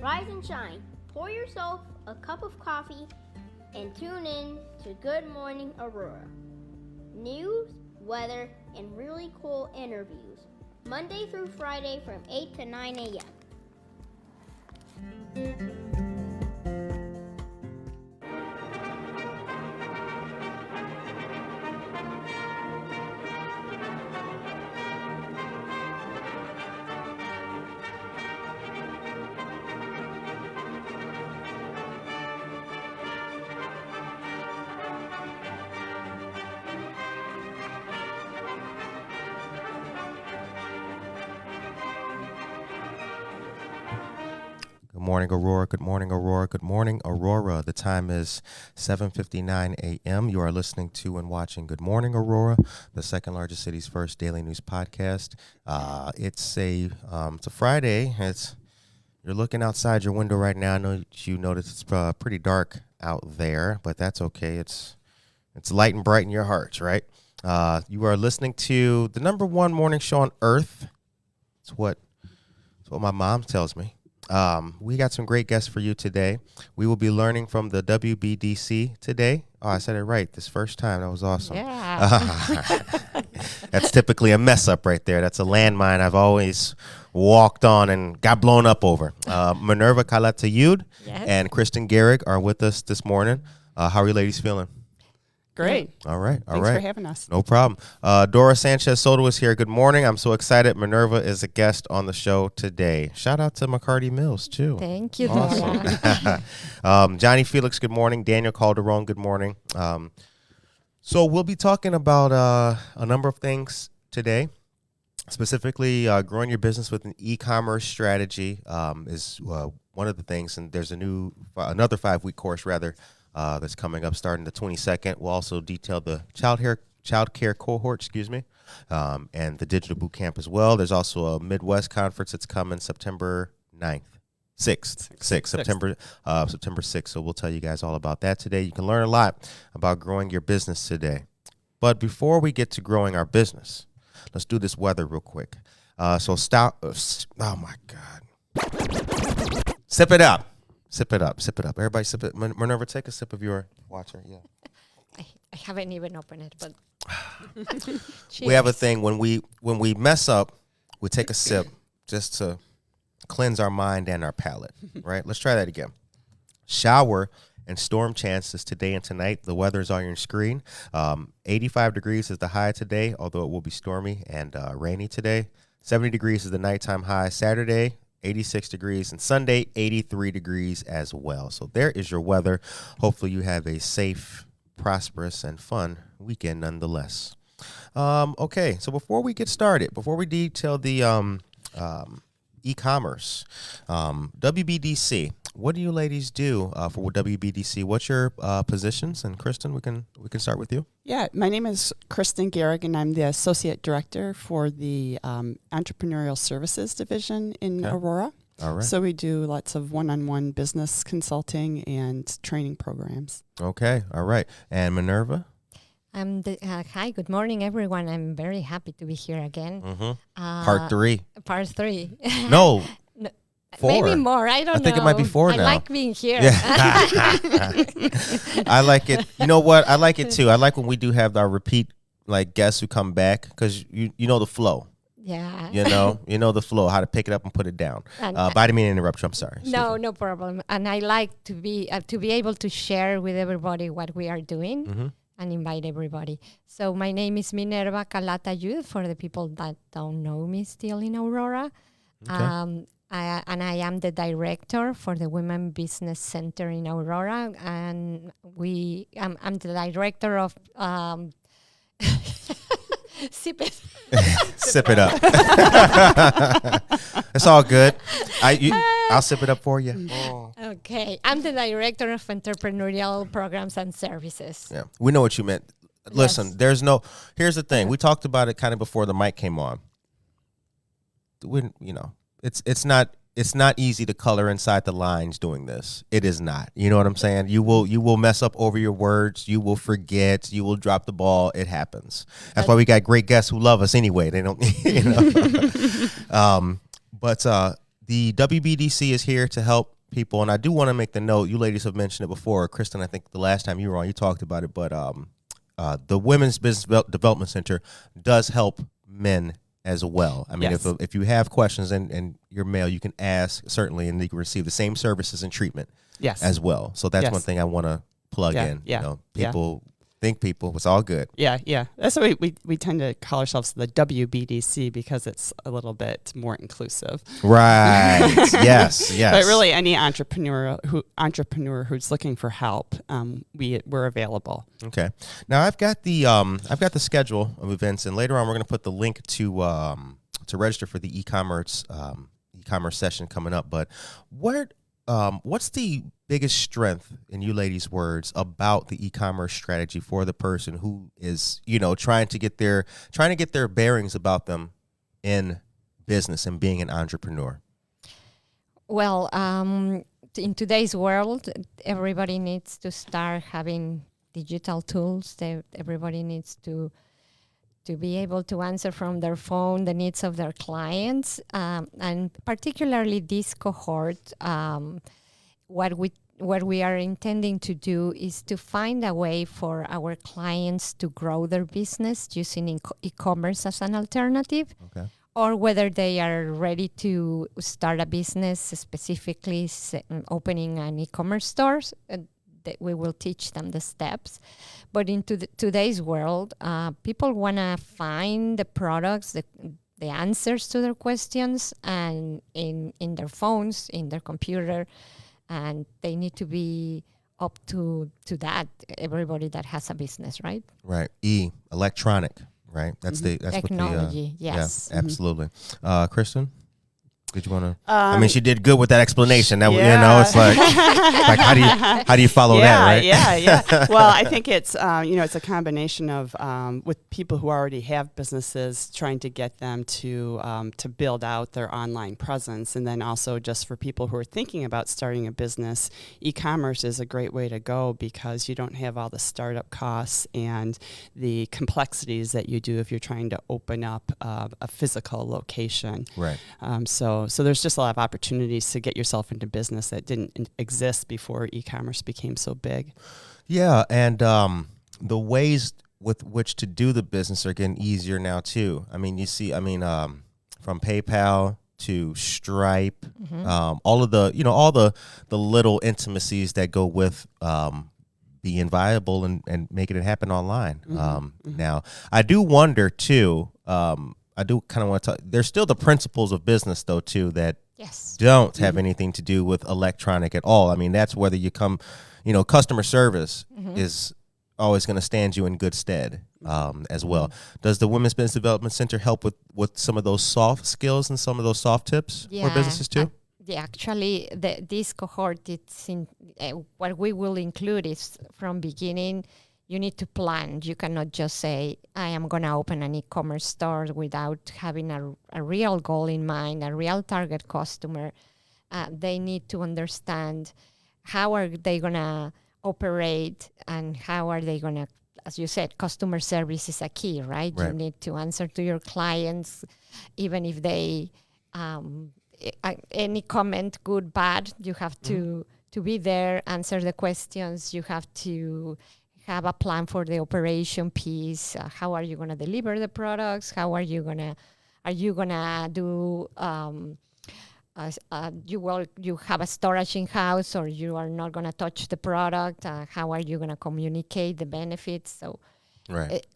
Rise and shine. Pour yourself a cup of coffee and tune in to Good Morning Aurora. News, weather, and really cool interviews. Monday through Friday from 8 to 9 a.m. Good morning, Aurora. Good morning, Aurora. Good morning, Aurora. The time is 7:59 a.m. You are listening to and watching Good Morning, Aurora, the second largest city's first daily news podcast. It's a Friday. You're looking outside your window right now. I know you notice it's pretty dark out there, but that's okay. It's light and bright in your hearts, right? You are listening to the number one morning show on earth. It's what my mom tells me. We got some great guests for you today. We will be learning from the WBDC today. Oh, I said it right this first time. That was awesome. Yeah. That's typically a mess up right there. That's a landmine I've always walked on and got blown up over. Minerva Calatayud and Kirsten Gehrig are with us this morning. How are you ladies feeling? Great. All right. Thanks for having us. No problem. Dora Sanchez Soto is here. Good morning. I'm so excited. Minerva is a guest on the show today. Shout out to McCarty Mills, too. Thank you, Awesome. Johnny Felix, good morning. Daniel Calderon, good morning. So we'll be talking about a number of things today. Specifically, growing your business with an e-commerce strategy is one of the things. And there's another 5-week course, that's coming up starting the 22nd. We'll also detail the child care cohort, and the digital boot camp as well. There's also a Midwest conference that's coming September 6th. September 6th. So we'll tell you guys all about that today. You can learn a lot about growing your business today. But before we get to growing our business, let's do this weather real quick. Oh my God. Sip it up. Everybody sip it. Minerva, take a sip of your water. Yeah. I haven't even opened it, but we have a thing when we mess up, we take a sip just to cleanse our mind and our palate, right? Let's try that again. Shower and storm chances today and tonight. The weather is on your screen. 85 degrees is the high today, although it will be stormy and rainy today. 70 degrees is the nighttime high. Saturday, 86 degrees, and Sunday, 83 degrees as well. So there is your weather. Hopefully you have a safe, prosperous, and fun weekend nonetheless. Okay, so before we get started, before we detail the e-commerce, WBDC, what do you ladies do for WBDC? What's your positions? And Kristen, we can start with you. Yeah, my name is Kirsten Gehrig, and I'm the Associate Director for the Entrepreneurial Services Division in Aurora. All right. So we do lots of one-on-one business consulting and training programs. Okay, all right. And Minerva? Hi, good morning, everyone. I'm very happy to be here again. Mm-hmm. Part 3. Part 3. No. 4. Maybe more. I don't know. I think it might be 4 now. I like being here. Yeah. I like it. You know what? I like it too. I like when we do have our repeat guests who come back because you know the flow. Yeah. You know the flow, how to pick it up and put it down. But I didn't mean to interrupt you. I'm sorry. No problem. And I like to be able to share with everybody what we are doing and invite everybody. So my name is Minerva Calatayud for the people that don't know me still in Aurora. Okay. I am the director for the Women Business Center in Aurora, and I'm the director of Sip it. Sip it up. It's all good. I'll sip it up for you. Oh. Okay. I'm the director of entrepreneurial programs and services. Yeah, we know what you meant. Listen, Yes. Here's the thing. We talked about it kind of before the mic came on. It's not easy to color inside the lines doing this. It is not. You know what I'm saying? You will mess up over your words. You will forget. You will drop the ball. It happens. That's why we got great guests who love us anyway. They don't, But the WBDC is here to help people, and I do want to make the note, you ladies have mentioned it before. Kristen, I think the last time you were on, you talked about it, but the Women's Business Development Center does help men as well. I mean, Yes. if you have questions and you're male, you can ask, certainly, and you can receive the same services and treatment Yes. as well. So that's Yes. one thing I want to plug in. Yeah. You know, Yeah. people think it's all good. Yeah. That's why we tend to call ourselves the WBDC, because it's a little bit more inclusive. Right. Yes. But really, any entrepreneur who's looking for help, we're available. Okay. Now I've got the schedule of events, and later on we're going to put the link to register for the e-commerce session coming up. But what's the biggest strength, in you ladies' words, about the e-commerce strategy for the person who is, trying to get their bearings about them in business and being an entrepreneur? Well, in today's world, everybody needs to start having digital tools. Everybody needs to be able to answer from their phone the needs of their clients, and particularly this cohort. What we are intending to do is to find a way for our clients to grow their business using e-commerce as an alternative. Okay. Or whether they are ready to start a business, specifically opening an e-commerce store. That we will teach them the steps. But in today's world, people want to find the products, the answers to their questions, and in their phones, in their computer, and they need to be up to that. Everybody that has a business, right? Right. Electronic. Right. That's that's technology. What Yes. Yeah, absolutely. Kristen, did you want to? I mean, she did good with that explanation. That it's like how do you follow that? Right. Yeah. Well, I think it's it's a combination of with people who already have businesses, trying to get them to build out their online presence, and then also just for people who are thinking about starting a business, e-commerce is a great way to go, because you don't have all the startup costs and the complexities that you do if you're trying to open up a physical location. Right. So there's just a lot of opportunities to get yourself into business that didn't exist before e-commerce became so big. Yeah, and the ways with which to do the business are getting easier now too. I mean, you see, from PayPal to Stripe, all of the, all the little intimacies that go with being viable and making it happen online. Now, I do wonder too. I do kind of want to talk. There's still the principles of business, though, too, that don't have anything to do with electronic at all. I mean, that's whether you come, customer service is always going to stand you in good stead as well. Does the Women's Business Development Center help with some of those soft skills and some of those soft tips for businesses too? Actually, this cohort, it's in what we will include is from beginning. You need to plan. You cannot just say, I am going to open an e-commerce store without having a real goal in mind, a real target customer. They need to understand how are they going to operate and how are they going to, as you said, customer service is a key, right? You need to answer to your clients, even if they, any comment, good, bad, you have to be there, answer the questions. You have to have a plan for the operation piece. How are you going to deliver the products? How are you going to do, you have a storage in-house, or you are not going to touch the product? How are you going to communicate the benefits? So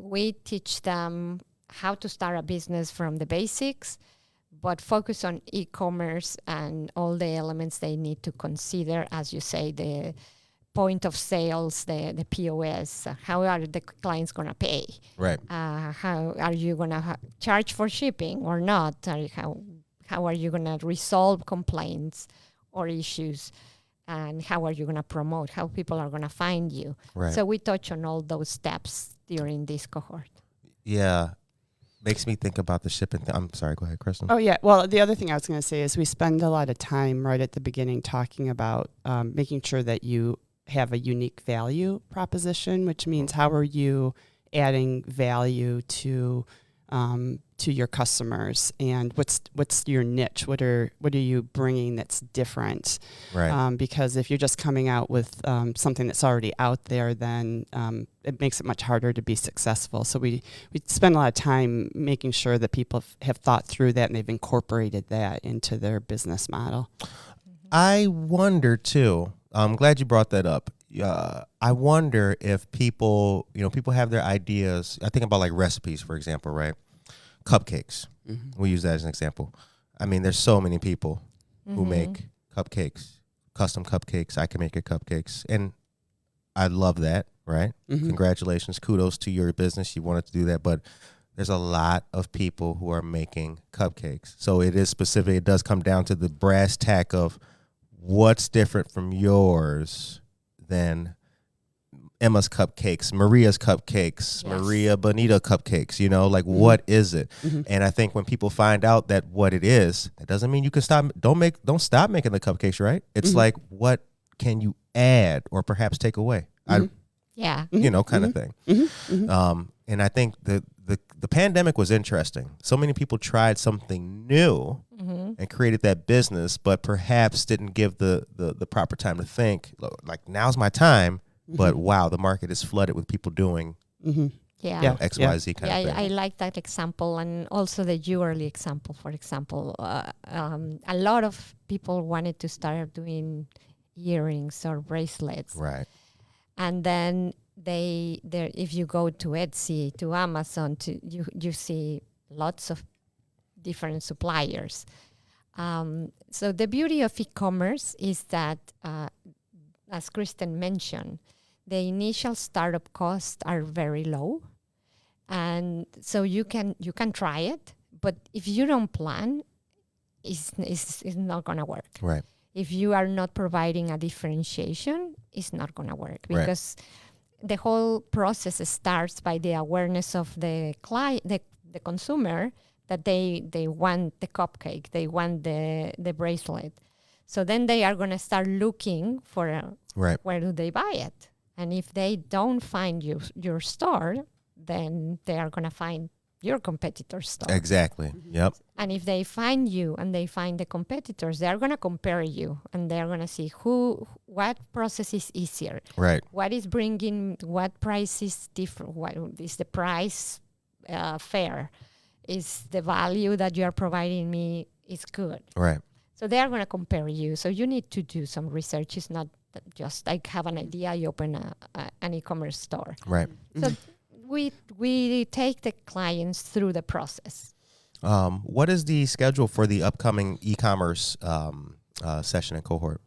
we teach them how to start a business from the basics, but focus on e-commerce and all the elements they need to consider, as you say, the point of sales, the POS, how are the clients going to pay? Right. How are you going to charge for shipping or not? How are you going to resolve complaints or issues? And how are you going to promote? How people are going to find you? Right. So we touch on all those steps during this cohort. Yeah. Makes me think about the shipping. I'm sorry. Go ahead, Kristen. Oh, yeah. Well, the other thing I was going to say is we spend a lot of time right at the beginning talking about making sure that you have a unique value proposition, which means how are you adding value to to your customers, and what's your niche? What are you bringing that's different? Right. Because if you're just coming out with something that's already out there, then it makes it much harder to be successful. So we spend a lot of time making sure that people have thought through that and they've incorporated that into their business model. I wonder too. I'm glad you brought that up. I wonder if people have their ideas. I think about like recipes, for example, right? Cupcakes. Mm-hmm. We use that as an example. I mean, there's so many people who make cupcakes, custom cupcakes. I can make your cupcakes, and I love that. Right? Mm-hmm. Congratulations, kudos to your business. You wanted to do that, but there's a lot of people who are making cupcakes. So it is specific. It does come down to the brass tack of what's different from yours than Emma's cupcakes, Maria's cupcakes, yes. Maria Bonita cupcakes, like what is it? Mm-hmm. And I think when people find out that what it is, that doesn't mean you can stop. Don't stop making the cupcakes, right? It's like, what can you add or perhaps take away? Yeah. Kind of thing. Mm-hmm. And I think the pandemic was interesting. So many people tried something new and created that business, but perhaps didn't give the proper time to think, like, now's my time. But wow, the market is flooded with people doing X, Y, Z kind of thing. I like that example, and also the jewelry example. For example, a lot of people wanted to start doing earrings or bracelets, right? And then if you go to Etsy, to Amazon, you see lots of different suppliers. So the beauty of e-commerce is that, as Kristen mentioned, the initial startup costs are very low, and so you can try it. But if you don't plan, it's not gonna work. Right. If you are not providing a differentiation, it's not gonna work, because the whole process starts by the awareness of the client, the consumer, that they want the cupcake, they want the bracelet. So then they are gonna start looking for where do they buy it. And if they don't find your store, then they are going to find your competitor's store. Exactly. Yep. And if they find you and they find the competitors, they are going to compare you, and they are going to see what process is easier. Right. What is bringing, what price is different, what is the price fair? Is the value that you are providing me is good? Right. So they are going to compare you. So you need to do some research. It's not just like have an idea, you open an e-commerce store. Right. So we take the clients through the process. What is the schedule for the upcoming e-commerce session and cohort?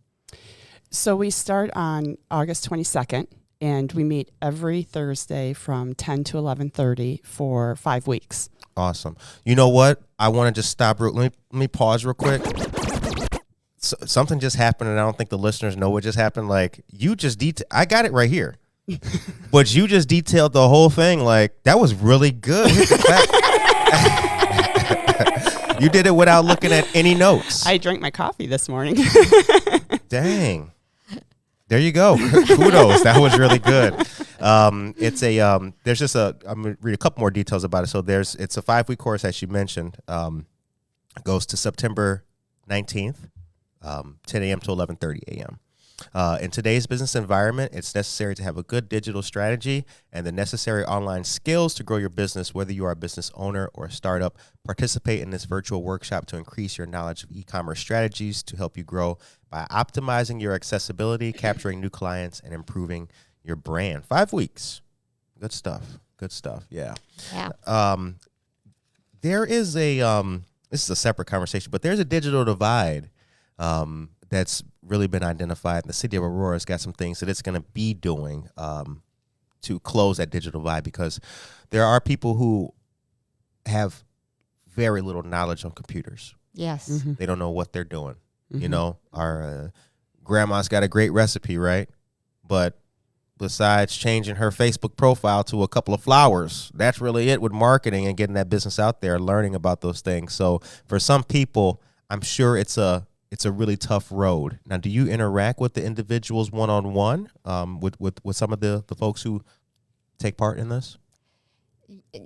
So we start on August 22nd, and we meet every Thursday from 10 to 11:30 for 5 weeks. Awesome. You know what? I want to just stop. Let me pause real quick. Something just happened, and I don't think the listeners know what just happened. Like, you just I got it right here, but you just detailed the whole thing. Like, that was really good. You did it without looking at any notes. I drank my coffee this morning. Dang. There you go. Kudos. That was really good. There's just I'm going to read a couple more details about it. So it's a 5-week course, as you mentioned. It goes to September 19th. 10 a.m. to 11:30 a.m. In today's business environment, it's necessary to have a good digital strategy and the necessary online skills to grow your business, whether you are a business owner or a startup. Participate in this virtual workshop to increase your knowledge of e-commerce strategies to help you grow by optimizing your accessibility, capturing new clients, and improving your brand. 5 weeks. Good stuff. Good stuff. Yeah. There is this is a separate conversation, but there's a digital divide that's really been identified. The city of Aurora has got some things that it's going to be doing to close that digital divide, because there are people who have very little knowledge on computers. Yes. Mm-hmm. They don't know what they're doing. Mm-hmm. Our grandma's got a great recipe, right? But besides changing her Facebook profile to a couple of flowers, that's really it with marketing and getting that business out there, learning about those things. So for some people, I'm sure it's a really tough road. Now, do you interact with the individuals one-on-one with some of the folks who take part in this?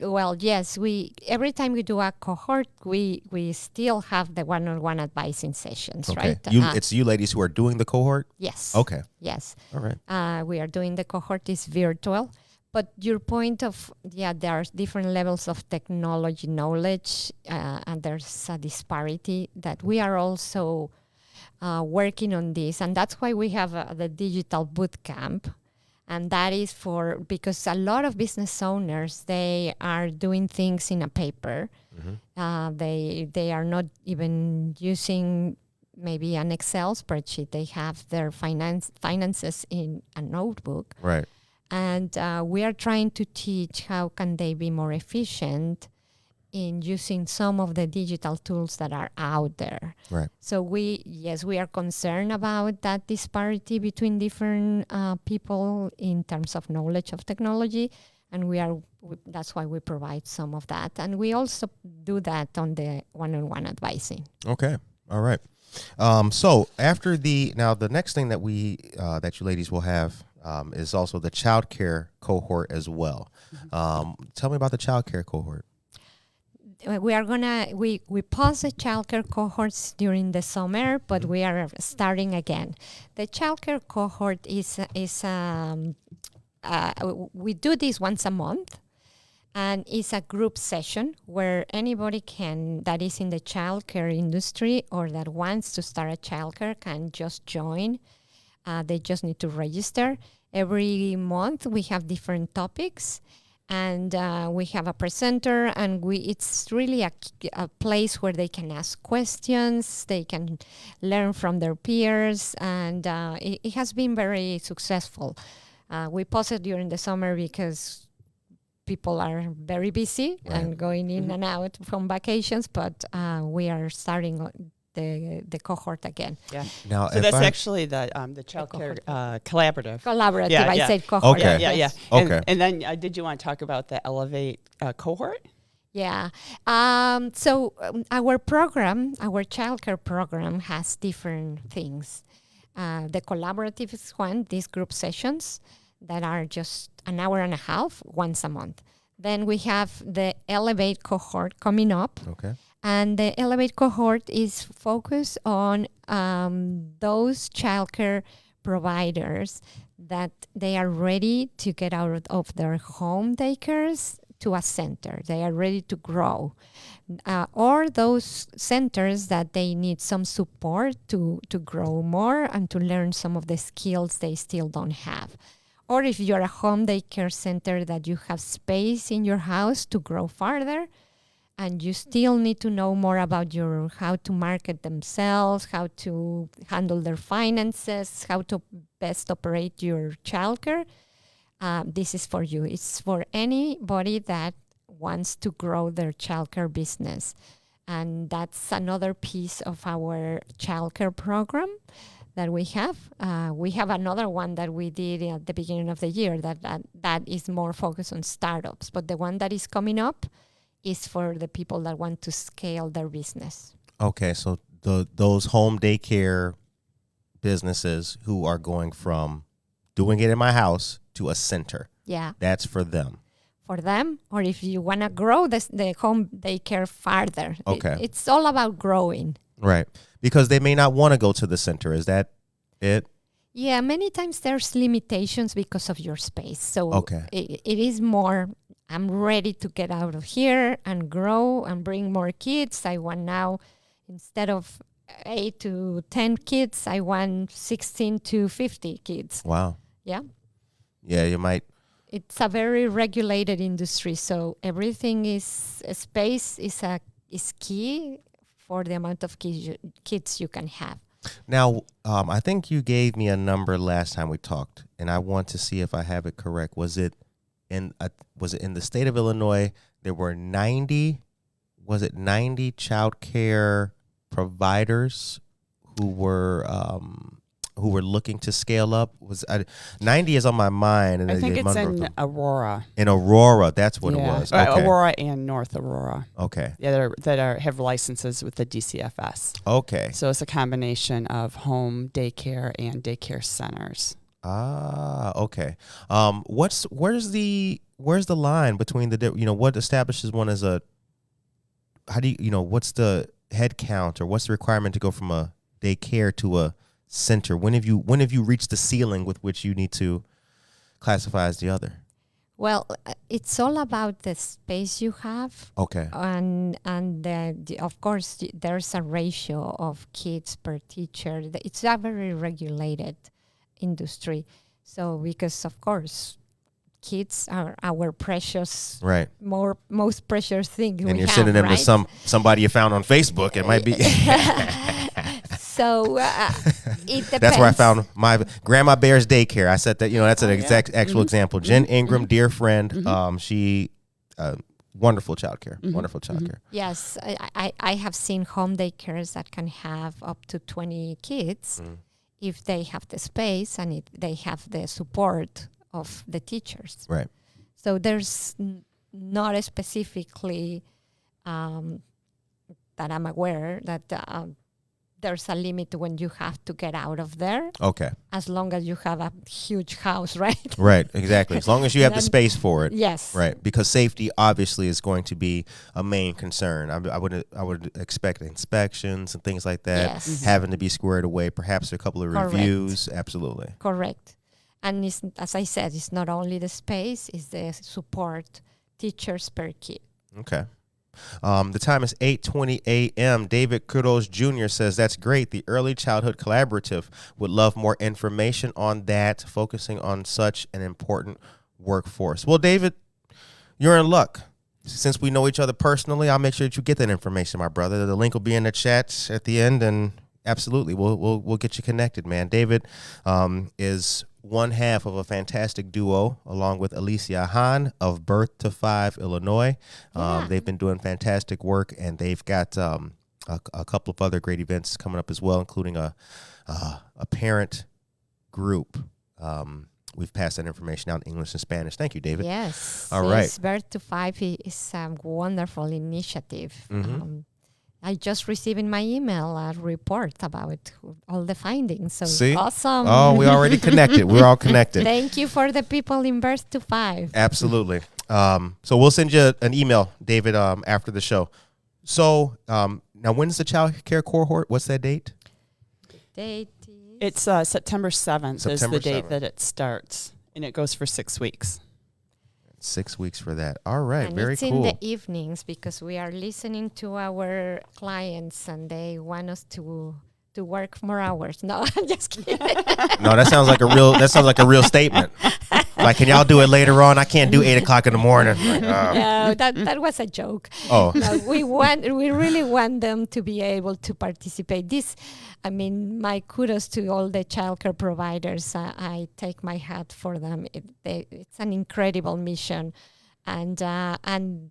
Well, yes, we every time we do a cohort, we still have the one-on-one advising sessions, Okay. right? It's you ladies who are doing the cohort? Yes. Okay. Yes. All right. We are doing the cohort is virtual, but your point of there are different levels of technology knowledge, and there's a disparity that we are also working on this, and that's why we have the digital boot camp. And that is because a lot of business owners, they are doing things in a paper. They are not even using maybe an Excel spreadsheet. They have their finances in a notebook. Right. And we are trying to teach how can they be more efficient in using some of the digital tools that are out there. Right. So we are concerned about that disparity between different people in terms of knowledge of technology, and that's why we provide some of that, and we also do that on the one-on-one advising. Okay. All right. So after the next thing that that you ladies will have is also the child care cohort as well. Tell me about the child care cohort. We pause the childcare cohorts during the summer, but we are starting again. The childcare cohort is we do this once a month, and it's a group session where anybody that is in the childcare industry or that wants to start a childcare can just join. They just need to register. Every month we have different topics. And we have a presenter, and it's really a place where they can ask questions, they can learn from their peers, and it has been very successful. We pause it during the summer because people are very busy and going in and out from vacations, but we are starting the cohort again. Yeah. Now, So that's actually the child care collaborative. Collaborative, Yeah, I yeah. said cohort. Okay. Yeah. Okay. And then did you want to talk about the Elevate cohort? Yeah. So our childcare program has different things. The collaborative is one, these group sessions that are just an hour and a half once a month. Then we have the Elevate cohort coming up. Okay. And the Elevate cohort is focused on those childcare providers that they are ready to get out of their home daycares to a center. They are ready to grow. Or those centers that they need some support to grow more and to learn some of the skills they still don't have. Or if you're a home daycare center that you have space in your house to grow farther, and you still need to know more about how to market themselves, how to handle their finances, how to best operate your childcare, this is for you. It's for anybody that wants to grow their childcare business. And that's another piece of our childcare program that we have. We have another one that we did at the beginning of the year that is more focused on startups. But the one that is coming up is for the people that want to scale their business. Okay, so those home daycare businesses who are going from doing it in my house to a center. Yeah. That's for them. For them, or if you want to grow the home daycare farther. Okay. It's all about growing. Right. Because they may not want to go to the center. Is that it? Yeah, many times there's limitations because of your space. So okay. it is more, I'm ready to get out of here and grow and bring more kids. I want now, instead of 8 to 10 kids, I want 16 to 50 kids. Wow. Yeah. Yeah, you might. It's a very regulated industry, so everything space is key for the amount of kids you can have. Now, I think you gave me a number last time we talked, and I want to see if I have it correct. Was it in the state of Illinois? There were 90 child care providers who were looking to scale up. 90 is on my mind. And I think it's in Aurora. In Aurora, that's what it was. Okay. Aurora and North Aurora. Okay. Yeah, that have licenses with the DCFS. Okay. So it's a combination of home daycare and daycare centers. Ah, okay. Where's the where's the line between what establishes one as a, how do you, what's the head count or what's the requirement to go from a daycare to a center? When have you reached the ceiling with which you need to classify as the other? Well, it's all about the space you have. Okay. And of course, there's a ratio of kids per teacher. It's a very regulated industry. So because, of course, kids are our precious, right, most precious thing. And you're sending them right? to somebody you found on Facebook. It might be. So it depends. That's where I found my Grandma Bear's daycare. I said that, that's an actual example. Jen Ingram, dear friend. She, wonderful childcare. Wonderful childcare. Yes, I have seen home daycares that can have up to 20 kids if they have the space and if they have the support of the teachers. Right. So there's not specifically that I'm aware that there's a limit when you have to get out of there. Okay. As long as you have a huge house, right? Right, exactly. As long as you have the space for it. Yes. Right, because safety obviously is going to be a main concern. I would expect inspections and things like that having to be squared away. Perhaps a couple of reviews. Absolutely. Correct. And as I said, it's not only the space; it's the support teachers per kid. Okay. The time is 8:20 a.m. David Kudos Jr. says, that's great. The Early Childhood Collaborative would love more information on that, focusing on such an important workforce. Well, David, you're in luck. Since we know each other personally, I'll make sure that you get that information, my brother. The link will be in the chat at the end, and absolutely, we'll get you connected, man. David is one half of a fantastic duo along with Alicia Hahn of Birth to 5 Illinois. They've been doing fantastic work, and they've got a couple of other great events coming up as well, including a parent group. We've passed that information out in English and Spanish. Thank you, David. Yes. All right. Birth to 5 is a wonderful initiative. I just received in my email a report about all the findings. So See? Awesome. Oh, we already connected. We're all connected. Thank you for the people in Birth to 5. Absolutely. So we'll send you an email, David, after the show. So now when's the child care cohort? What's that date? It's September 7th is the date 7th. that it starts, and it goes for 6 weeks. 6 weeks for that. All right. And Very it's cool. in the evenings because we are listening to our clients and they want us to work more hours. No, I'm just kidding. No, that sounds like a real statement. Like, can y'all do it later on? I can't do 8 o'clock in the morning. Like, No, that was a joke. Oh. No, we really want them to be able to participate. My kudos to all the childcare providers. I take my hat for them. It's an incredible mission, and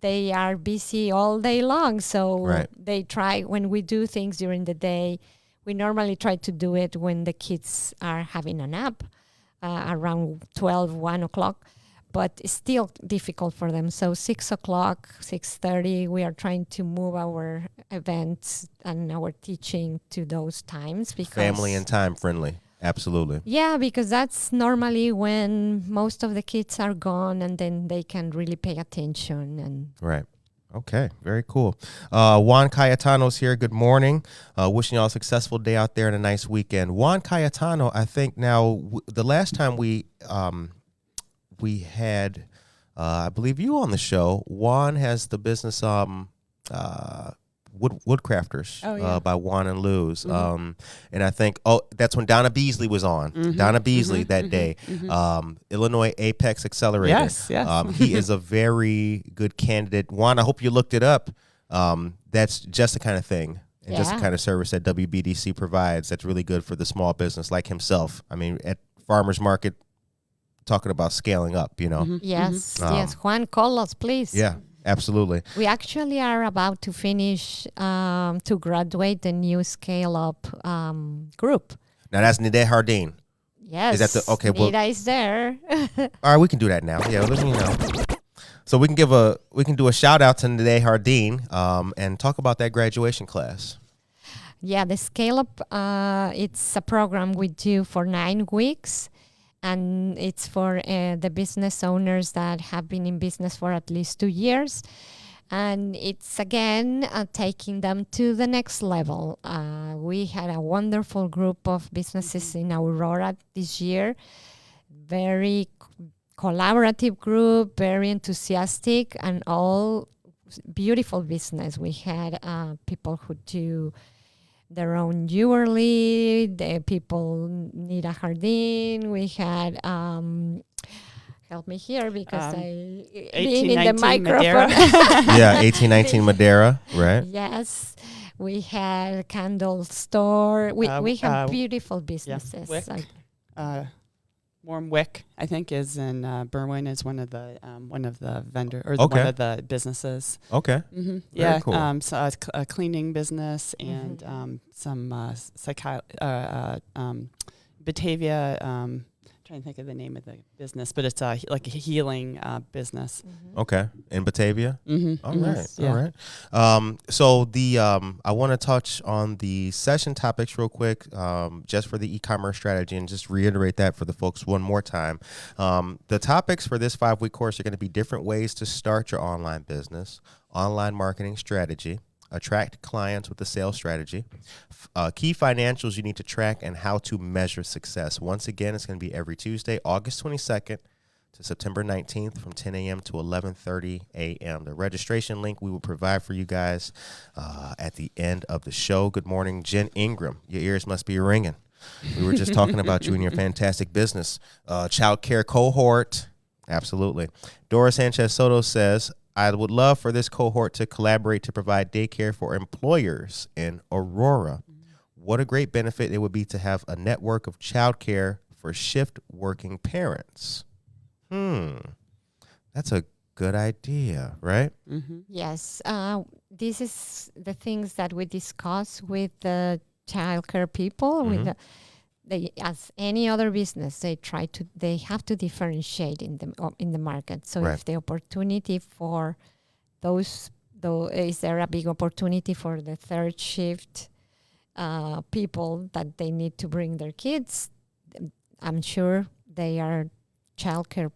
they are busy all day long. So they try, when we do things during the day, we normally try to do it when the kids are having a nap, around 12, 1 o'clock. But it's still difficult for them. So 6 o'clock, 6:30, we are trying to move our events and our teaching to those times. Because family and time friendly. Absolutely. Yeah, because that's normally when most of the kids are gone and then they can really pay attention. And Right. Okay, very cool. Juan Cayetano's here. Good morning. Wishing y'all a successful day out there and a nice weekend. Juan Cayetano, I think now, the last time we had, I believe you on the show. Juan has the business Woodcrafters by Juan and Lou's. And I think, that's when Donna Beasley was on. Donna Beasley that day. Illinois Apex Accelerator. Yes. He is a very good candidate. Juan, I hope you looked it up. That's just the kind of thing and just the kind of service that WBDC provides that's really good for the small business like himself. I mean, at Farmers Market, talking about scaling up, yes, Juan, call us, please. Yeah, absolutely. We actually are about to finish to graduate the new Scale Up group. Now that's Nideh Hardin. Yes. Is that Nida is there. All right, we can do that now. Yeah, let me know. So we can do a shout out to Nideh Hardin and talk about that graduation class. Yeah, the Scale Up, it's a program we do for 9 weeks. and it's for the business owners that have been in business for at least 2 years. And it's, again, taking them to the next level. We had a wonderful group of businesses in Aurora this year. Very collaborative group, very enthusiastic, and all beautiful business. We had people who do their own jewelry. The people need a jardin. We had help me here because I being in the microphone. Yeah, 1819 Madeira, right? Yes, we had a candle store. We have beautiful businesses. Yeah. Wick. Warm Wick, I think, is in Berwyn, is one of the vendor or one of the businesses. Okay. Mm-hmm. Yeah. Cool. So a cleaning business and some Batavia. Trying to think of the name of the business, but it's like a healing business. Okay, in Batavia. Mm-hmm. All right, Yeah. all right. So the I want to touch on the session topics real quick, just for the e-commerce strategy, and just reiterate that for the folks one more time. The topics for this 5-week course are going to be different ways to start your online business, online marketing strategy, attract clients with a sales strategy, key financials you need to track, and how to measure success. Once again, it's going to be every Tuesday, August 22nd to September 19th from 10 a.m. to 11:30 a.m. The registration link we will provide for you guys at the end of the show. Good morning, Jen Ingram. Your ears must be ringing. We were just talking about you and your fantastic business. Child care cohort. Absolutely. Dora Sanchez Soto says, I would love for this cohort to collaborate to provide daycare for employers in Aurora. What a great benefit it would be to have a network of childcare for shift working parents. That's a good idea, right? Mm-hmm. Yes. This is the things that we discuss with the childcare people. With they, as any other business, they have to differentiate in the market. So if the opportunity for those, is there a big opportunity for the third shift people that they need to bring their kids? I'm sure they are childcare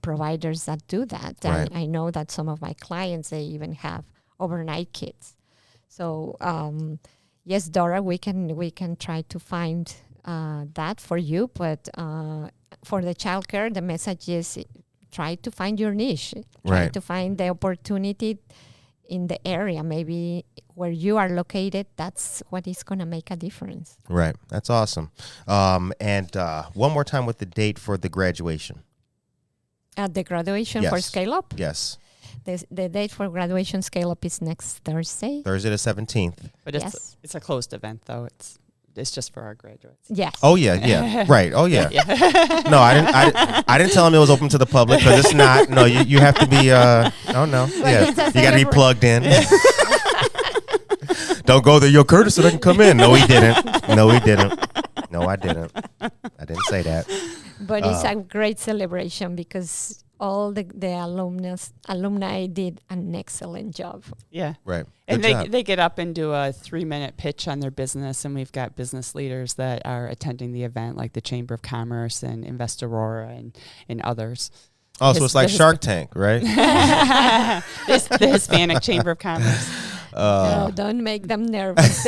providers that do that. Right. I know that some of my clients, they even have overnight kids. So yes, Dora, we can try to find that for you, but for the childcare, the message is try to find your niche. Try to find the opportunity in the area, maybe where you are located. That's what is going to make a difference. Right. That's awesome. And one more time with the date for the graduation. At the graduation for Scale Up? Yes. The date for graduation Scale Up is next Thursday. Thursday the 17th. But it's a closed event, though. It's just for our graduates. Yes. Oh yeah. Right. Oh yeah. No, I didn't tell him it was open to the public because it's not. No, you have to be. Oh no. Yeah, you got to be plugged in. Don't go there. Yo, Curtis said I can come in. No, he didn't. No, he didn't. No, I didn't. I didn't say that. But it's a great celebration because all the alumni did an excellent job. Yeah. Right. And they get up and do a 3-minute pitch on their business, and we've got business leaders that are attending the event, like the Chamber of Commerce and Invest Aurora and others. Oh, so it's like Shark Tank, right? The Hispanic Chamber of Commerce. No, don't make them nervous.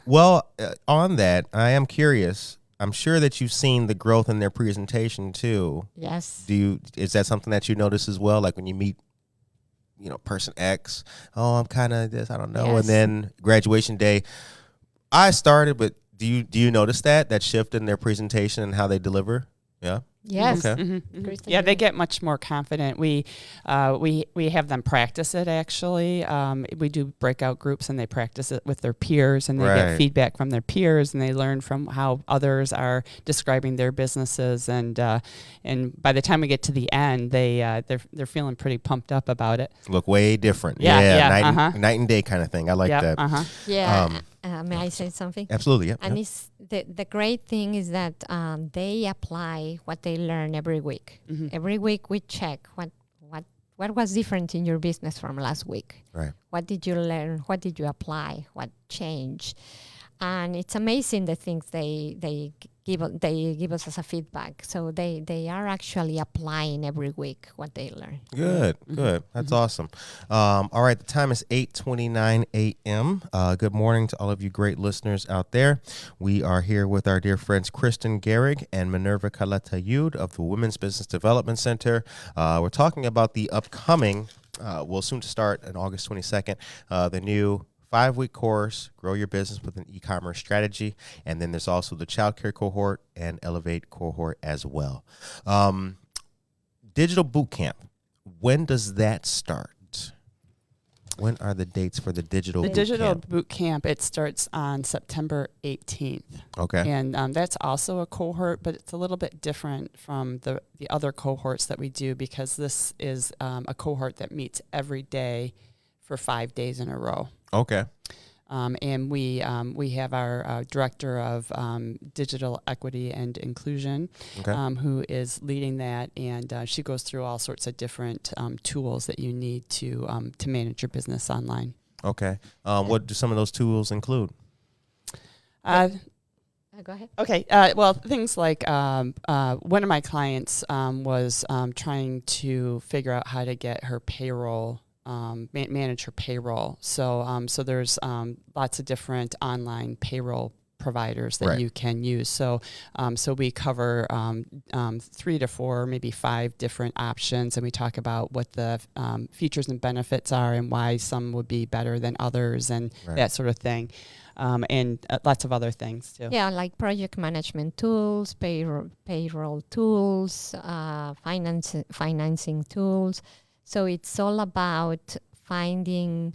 Well, on that, I am curious. I'm sure that you've seen the growth in their presentation too. Yes. Is that something that you notice as well? Like when you meet, person X, oh, I'm kind of this, I don't know. Yes. And then graduation day, I started, but do you notice that shift in their presentation and how they deliver? Yeah. Yes. Okay. Mm-hmm, mm-hmm. Yeah, they get much more confident. We have them practice it, actually. We do breakout groups, and they practice it with their peers, and they get feedback from their peers, and they learn from how others are describing their businesses. And by the time we get to the end, they're feeling pretty pumped up about it. Look way different. Yeah. Night and day kind of thing. I like that. Uh-huh. Yeah. May I say something? Absolutely. Yeah. And it's the great thing is that they apply what they learn every week. Mm-hmm. Every week we check what was different in your business from last week. Right. What did you learn? What did you apply? What change. And it's amazing the things they give us as a feedback. So they are actually applying every week what they learn. Good. That's awesome. All right, the time is 8:29 a.m. Good morning to all of you great listeners out there. We are here with our dear friends Kirsten Gehrig and Minerva Calatayud of the Women's Business Development Center. We're talking about the upcoming, will soon to start on August 22nd, the new 5-week course, Grow Your Business with an E-commerce Strategy. And then there's also the Child Care cohort and Elevate cohort as well. Digital Boot Camp, when does that start? When are the dates for the Digital Boot Camp? The Digital Boot Camp, it starts on September 18th. Okay. And that's also a cohort, but it's a little bit different from the other cohorts that we do, because this is a cohort that meets every day for 5 days in a row. Okay. And we have our director of digital equity and inclusion, who is leading that, and she goes through all sorts of different tools that you need to manage your business online. Okay. What do some of those tools include? Go ahead. Okay. Well, things like one of my clients was trying to figure out how to get her payroll. Manage her payroll. So there's lots of different online payroll providers that you can use. So we cover 3 to 4, maybe 5 different options, and we talk about what the features and benefits are and why some would be better than others and that sort of thing. And lots of other things too. Yeah, like project management tools, payroll tools, financing tools. So it's all about finding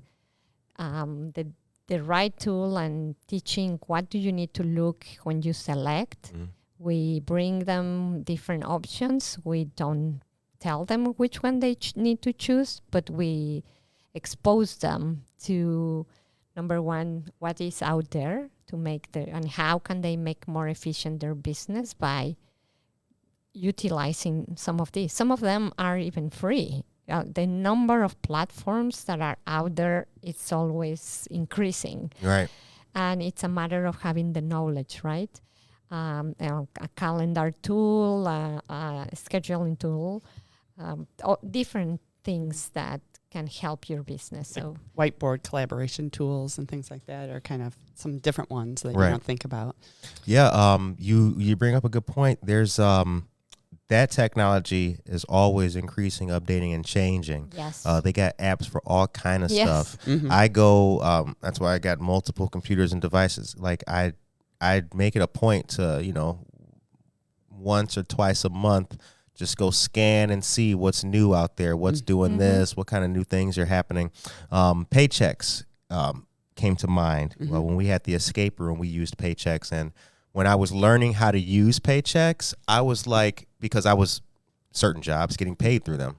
the right tool and teaching what do you need to look when you select. We bring them different options. We don't tell them which one they need to choose, but we expose them to, number one, what is out there to make and how can they make more efficient their business by utilizing some of these. Some of them are even free. The number of platforms that are out there, it's always increasing. Right. And it's a matter of having the knowledge, right? A calendar tool, a scheduling tool, different things that can help your business. So whiteboard collaboration tools and things like that are kind of some different ones that you don't think about. Yeah. You bring up a good point. There's that technology is always increasing, updating, and changing. Yes. They got apps for all kind of stuff. Mm-hmm. I go, that's why I got multiple computers and devices. Like I make it a point to, once or twice a month, just go scan and see what's new out there, what's doing this, what kind of new things are happening. Paychecks came to mind. Well, when we had the escape room, we used Paychecks, and when I was learning how to use Paychecks, I was like, because I was certain jobs getting paid through them.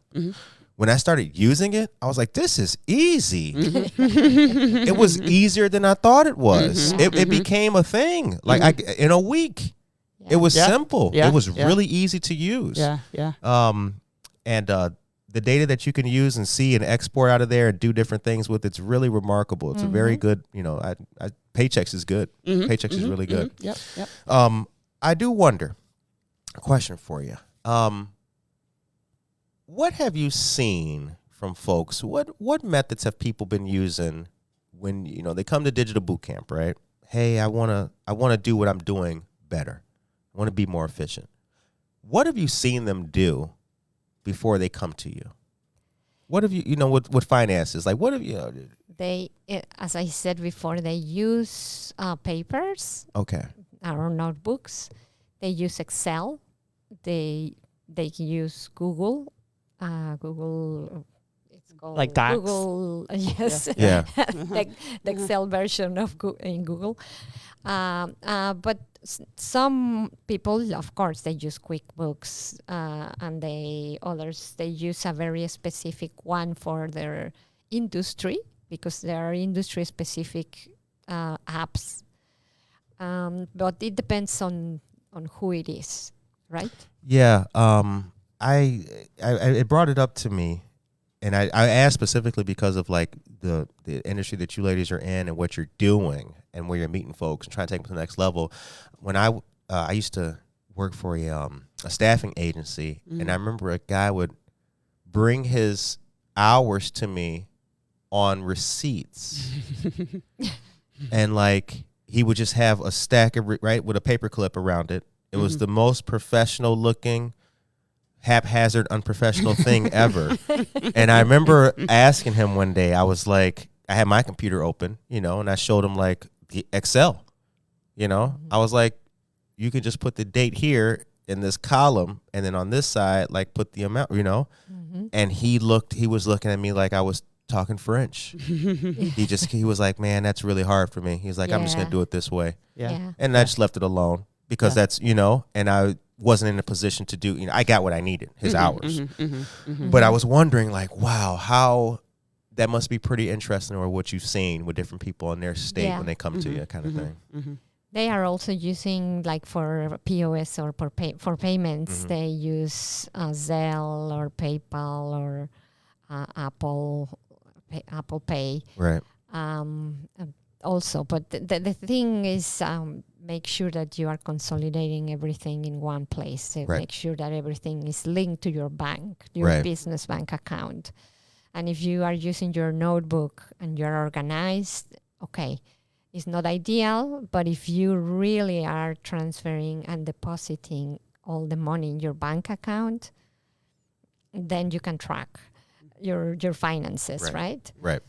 When I started using it, I was like, this is easy. It was easier than I thought it was. It became a thing. Like in a week, it was simple. It was really easy to use. And the data that you can use and see and export out of there and do different things with, it's really remarkable. It's a very good, Paychecks is good. Paychecks is really good. Yep. I do wonder, a question for you. What have you seen from folks? What methods have people been using when, they come to Digital Boot Camp, right? Hey, I want to do what I'm doing better. I want to be more efficient. What have you seen them do before they come to you? What have you, with finances, like what have you? They, as I said before, they use papers. Okay. Or notebooks. They use Excel. They use Google. It's called like Docs. Google. Yes. Yeah. the Excel version of in Google. But some people, of course, they use QuickBooks, and others they use a very specific one for their industry, because there are industry specific apps. But it depends on who it is, right? Yeah. I it brought it up to me, and I asked specifically because of like the industry that you ladies are in and what you're doing and where you're meeting folks and trying to take them to the next level. When I used to work for a staffing agency, and I remember a guy would bring his hours to me on receipts, and like he would just have a stack of right with a paper clip around it. It was the most professional looking, haphazard, unprofessional thing ever. And I remember asking him one day, I was like, I had my computer open, and I showed him like the Excel, I was like, you could just put the date here in this column, and then on this side, like put the amount, and he was looking at me like I was talking French. He was like, man, that's really hard for me. He's like, I'm just going to do it this way. Yeah. And I just left it alone because that's, and I wasn't in a position to do, I got what I needed, his hours. But I was wondering like, wow, how that must be pretty interesting, or what you've seen with different people in their state when they come to you, kind of thing. They are also using, like for POS or for payments, they use Zelle or PayPal or Apple Pay. Right. Also, but the thing is, make sure that you are consolidating everything in one place. So make sure that everything is linked to your bank, your business bank account. And if you are using your notebook and you're organized, okay, it's not ideal, but if you really are transferring and depositing all the money in your bank account, then you can track your finances, right? Right.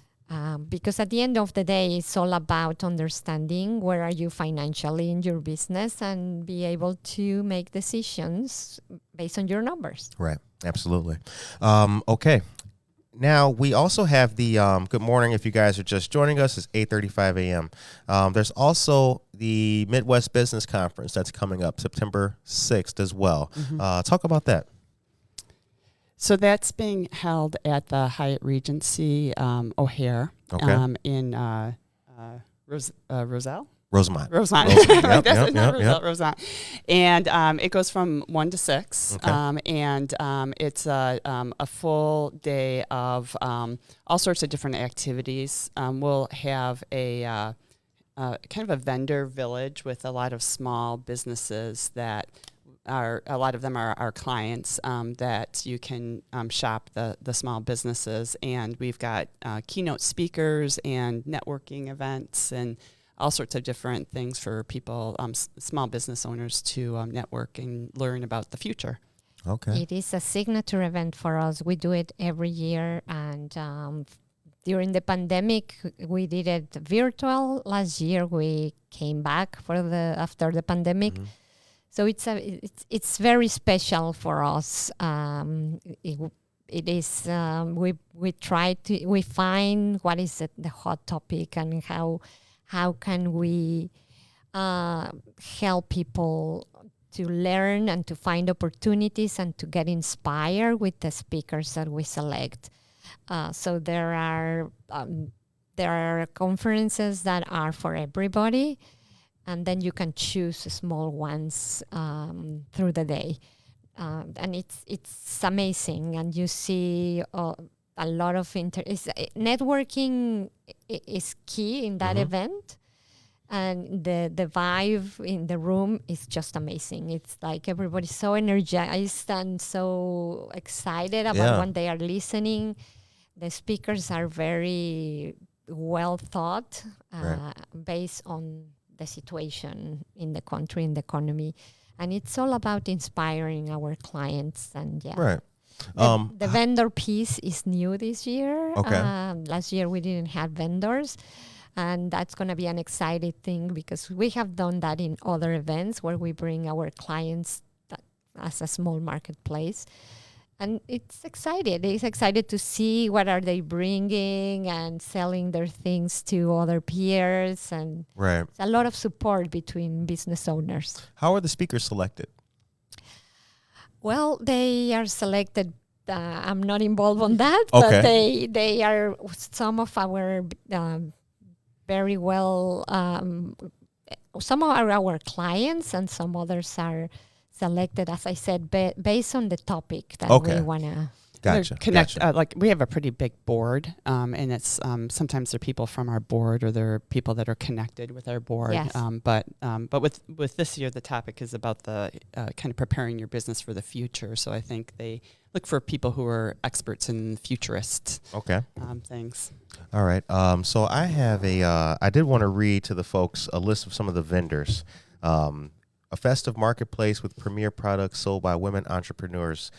Because at the end of the day, it's all about understanding where are you financially in your business and be able to make decisions based on your numbers. Right. Absolutely. Okay. Now, we also have the good morning. If you guys are just joining us, it's 8:35 a.m. There's also the Midwest Business Conference that's coming up September 6th as well. Talk about that. So that's being held at the Hyatt Regency O'Hare in Roselle? Rosemont. Rosemont. And it goes from 1 to 6. And it's a full day of all sorts of different activities. We'll have a kind of a vendor village with a lot of small businesses that a lot of them are our clients that you can shop the small businesses. And we've got keynote speakers and networking events and all sorts of different things for people, small business owners to network and learn about the future. Okay. It is a signature event for us. We do it every year. And during the pandemic, we did it virtual. Last year, we came back after the pandemic. So it's very special for us. It is. We find what is the hot topic and how can we help people to learn and to find opportunities and to get inspired with the speakers that we select. So there are conferences that are for everybody. And then you can choose small ones through the day. And it's amazing. And you see a lot of networking is key in that event. And the vibe in the room is just amazing. It's like everybody's so energized and so excited about what they are listening. The speakers are very well thought based on the situation in the country, in the economy. And it's all about inspiring our clients. And the vendor piece is new this year. Last year we didn't have vendors. And that's going to be an exciting thing because we have done that in other events where we bring our clients as a small marketplace. And it's excited. It's excited to see what are they bringing and selling their things to other peers. And it's a lot of support between business owners. How are the speakers selected? Well, they are selected. I'm not involved on that, but they are some of our very well. Some are our clients, and some others are selected, as I said, based on the topic that we want to Gotcha. Like we have a pretty big board, and it's sometimes they're people from our board, or they're people that are connected with our board. Yes. But with this year, the topic is about the kind of preparing your business for the future. So I think they look for people who are experts in futurist things. All right. So I have I did want to read to the folks a list of some of the vendors. A festive marketplace with premier products sold by women entrepreneurs.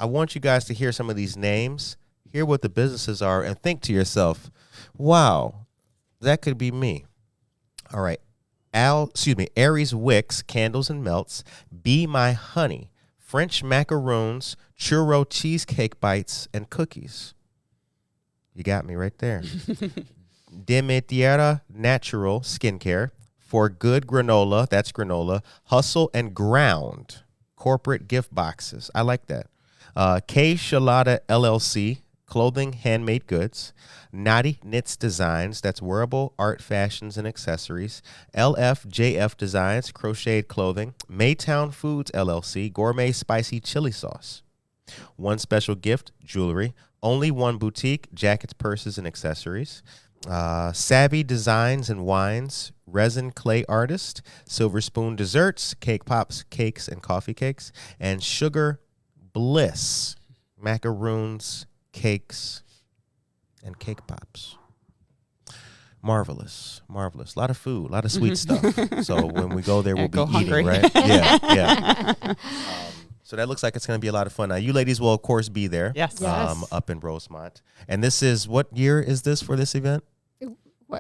I want you guys to hear some of these names, hear what the businesses are, and think to yourself, wow, that could be me. All right. Aries Wicks, Candles and Melts, Be My Honey, French Macaroons, Churro Cheesecake Bites, and Cookies. You got me right there. Demetiera Natural Skincare, For Good Granola, that's granola, Hustle and Ground, corporate gift boxes. I like that. K Shalada LLC, clothing, handmade goods. Naughty Knits Designs, that's wearable art, fashions, and accessories. LFJF Designs, crocheted clothing. Maytown Foods LLC, gourmet spicy chili sauce. One Special Gift, jewelry. Only One Boutique, jackets, purses, and accessories. Savvy Designs and Wines, resin clay artist. Silver Spoon Desserts, cake pops, cakes, and coffee cakes. And Sugar Bliss, macaroons, cakes, and cake pops. Marvelous. A lot of food, a lot of sweet stuff. So when we go there, we'll be hungry. eating, right? Yeah. So that looks like it's going to be a lot of fun. Now, you ladies will, of course, be there. Yes. Up in Rosemont. And this is, what year is this for this event?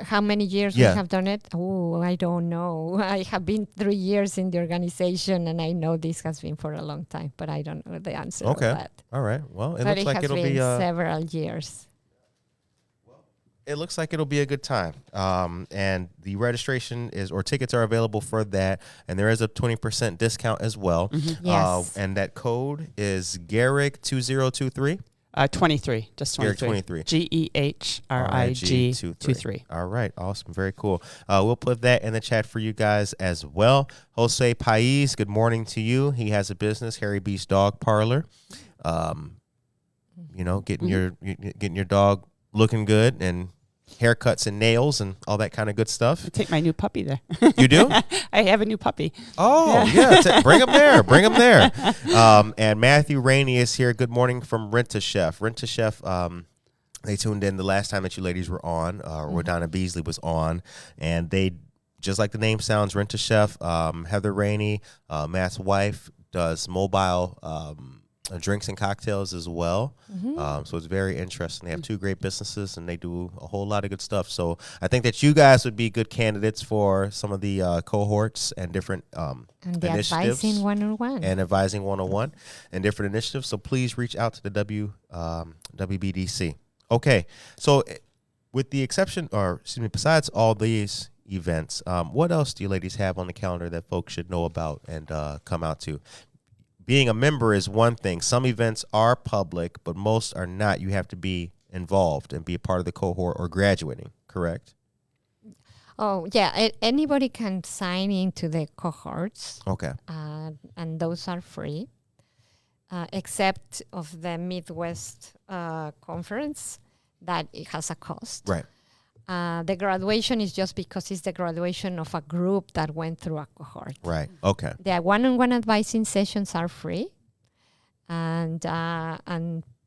How many years we have done it? Oh, I don't know. I have been 3 years in the organization, and I know this has been for a long time, but I don't know the answer of that. All right. Well, it but looks like it'll be several years. It looks like it'll be a good time. And the registration tickets are available for that. And there is a 20% discount as well. Mm-hmm. Yes. And that code is Gehrig 2023. 23, just 23. GEHRIG 23. All right, awesome, very cool. We'll put that in the chat for you guys as well. Jose Pais, good morning to you. He has a business, Harry B's Dog Parlor. Getting your dog looking good, and haircuts and nails and all that kind of good stuff. I take my new puppy there. You do? I have a new puppy. Oh, yeah. Bring him there. And Matthew Rainey is here. Good morning from Rent-A-Chef. Rent-A-Chef, they tuned in the last time that you ladies were on, or Donna Beasley was on, and they, just like the name sounds, Rent-A-Chef, Heather Rainey, Matt's wife, does mobile drinks and cocktails as well. So it's very interesting. They have two great businesses, and they do a whole lot of good stuff. So I think that you guys would be good candidates for some of the cohorts and different And the initiatives. Advising 101. And Advising 101 and different initiatives. So please reach out to the WBDC. Okay. So with the exception, besides all these events, what else do you ladies have on the calendar that folks should know about and come out to? Being a member is one thing. Some events are public, but most are not. You have to be involved and be a part of the cohort or graduating, correct? Oh, yeah. Anybody can sign into the cohorts. Okay. And those are free, except of the Midwest conference, that it has a cost. Right. The graduation is just because it's the graduation of a group that went through a cohort. Right. Okay. The one-on-one advising sessions are free, and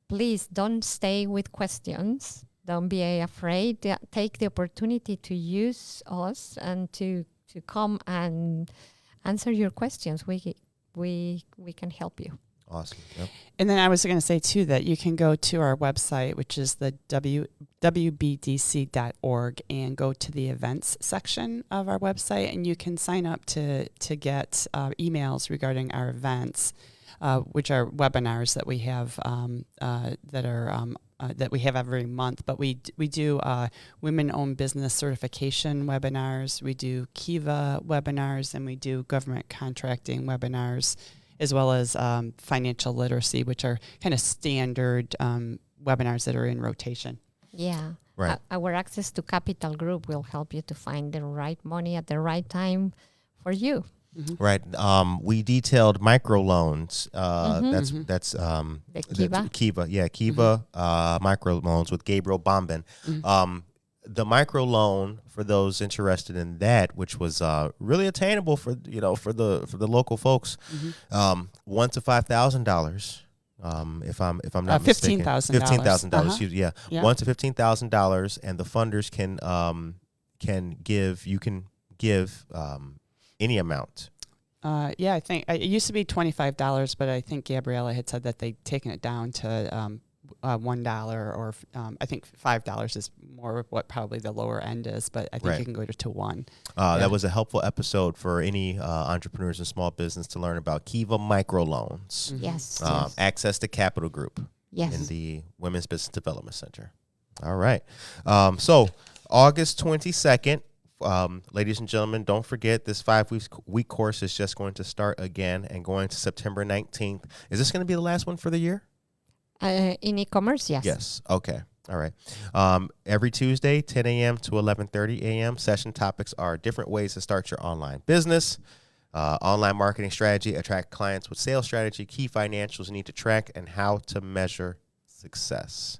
please don't stay with questions. Don't be afraid. Take the opportunity to use us and to come and answer your questions. We can help you. Awesome. Yep. And then I was going to say, too, that you can go to our website, which is the WBDC.org, and go to the events section of our website, and you can sign up to get emails regarding our events, which are webinars that we have that we have every month. But we do women-owned business certification webinars, we do Kiva webinars, and we do government contracting webinars, as well as financial literacy, which are kind of standard webinars that are in rotation. Yeah. Right. Our Access to Capital group will help you to find the right money at the right time for you. right? We detailed microloans. That's The Kiva. Kiva, yeah, Kiva microloans with Gabriel Bombin. The microloan, for those interested in that, which was really attainable for the local folks, $1,000 to $5,000. If I'm not mistaken, $15,000. $15,000. Yeah, Yeah. $1,000 to $15,000, and the funders can give any amount. I think it used to be $25, but I think Gabriella had said that they'd taken it down to $1, or I think $5 is more of what probably the lower end is, but I think you can go to $1. That was a helpful episode for any entrepreneurs and small business to learn about Kiva microloans. Yes. Access to Capital Group Yes. in the Women's Business Development Center. All right. So August 22nd, ladies and gentlemen, don't forget this 5-week course is just going to start again and going to September 19th. Is this going to be the last one for the year? In e-commerce, yes. Yes. Okay. All right. Every Tuesday, 10 a.m. to 11:30 a.m. Session topics are different ways to start your online business, online marketing strategy, attract clients with sales strategy, key financials you need to track, and how to measure success.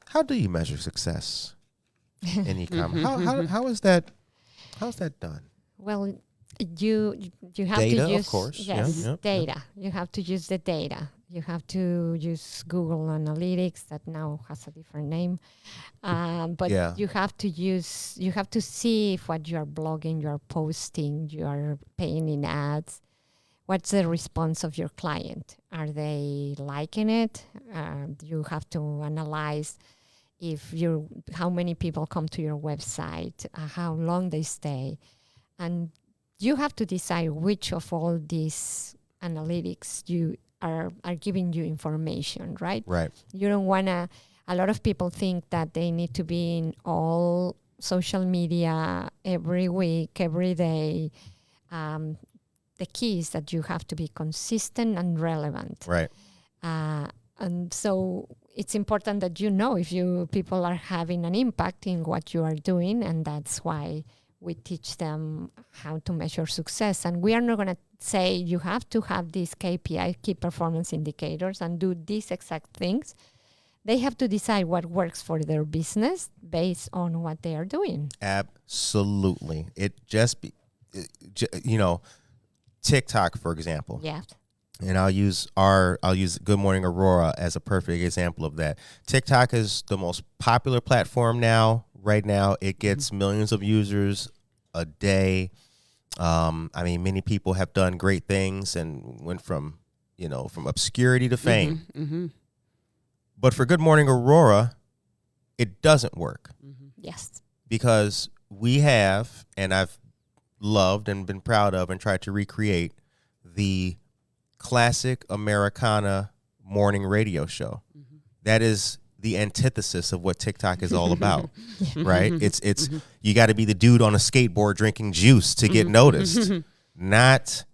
How do you measure success in e-commerce? How is that? How's that done? Well, you have Data, to use of course. Yes, Yep. data. You have to use the data. You have to use Google Analytics that now has a different name, but you have to see if what you are blogging, you are posting, you are paying in ads. What's the response of your client? Are they liking it? You have to analyze how many people come to your website, how long they stay, and you have to decide which of all these analytics you are giving you information, right? Right. You don't want to, a lot of people think that they need to be in all social media every week, every day. The key is that you have to be consistent and relevant. Right. And so it's important that if people are having an impact in what you are doing, and that's why we teach them how to measure success. And we are not going to say you have to have these KPI, key performance indicators, and do these exact things. They have to decide what works for their business based on what they are doing. Absolutely. TikTok, for example. Yeah. And I'll use Good Morning Aurora as a perfect example of that. TikTok is the most popular platform now. Right now, it gets millions of users a day. Many people have done great things and went from obscurity to fame. But for Good Morning Aurora, it doesn't work. Yes. Because we have, and I've loved and been proud of and tried to recreate the classic Americana morning radio show. That is the antithesis of what TikTok is all about, right? It's you got to be the dude on a skateboard drinking juice to get noticed. Not,